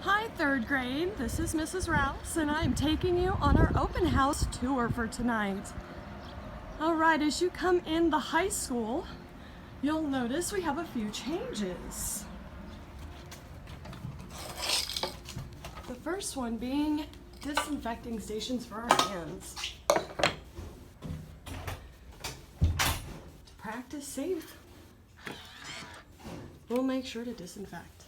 Hi, third grade. This is Mrs. Rouse, and I'm taking you on our open house tour for tonight. All right, as you come in the high school, you'll notice we have a few changes. The first one being disinfecting stations for our hands. To practice safe, we'll make sure to disinfect.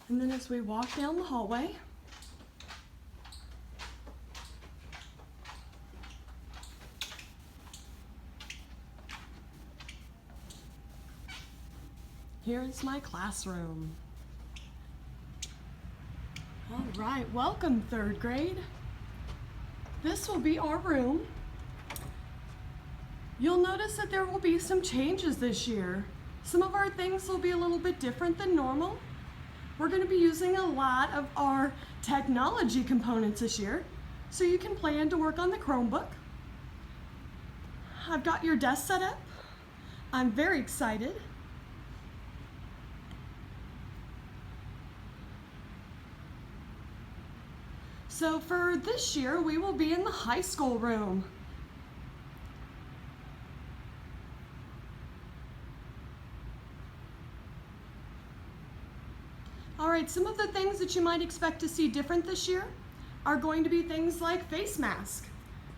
And then as we walk down the hallway, here is my classroom. All right, welcome third grade. This will be our room. You'll notice that there will be some changes this year. Some of our things will be a little bit different than normal. We're going to be using a lot of our technology components this year, so you can plan to work on the Chromebook. I've got your desk set up. I'm very excited. So for this year, we will be in the high school room. All right, some of the things that you might expect to see different this year are going to be things like face mask.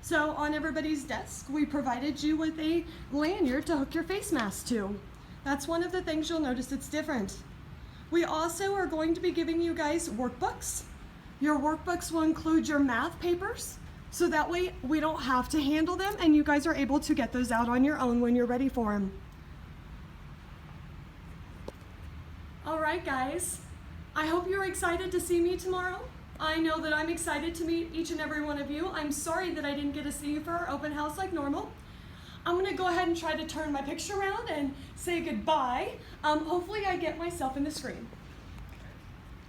So on everybody's desk, we provided you with a lanyard to hook your face mask to. That's one of the things you'll notice that's different. We also are going to be giving you guys workbooks. Your workbooks will include your math papers, so that way we don't have to handle them and you guys are able to get those out on your own when you're ready for them. All right, guys. I hope you're excited to see me tomorrow. I know that I'm excited to meet each and every one of you. I'm sorry that I didn't get to see you for our open house like normal. I'm gonna go ahead and try to turn my picture around and say goodbye. Hopefully I get myself in the screen.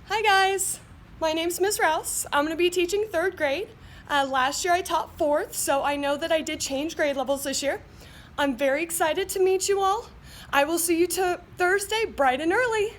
Hi guys, my name's Ms. Rouse. I'm gonna be teaching third grade. Last year I taught fourth, so I know that I did change grade levels this year. I'm very excited to meet you all. I will see you Thursday bright and early.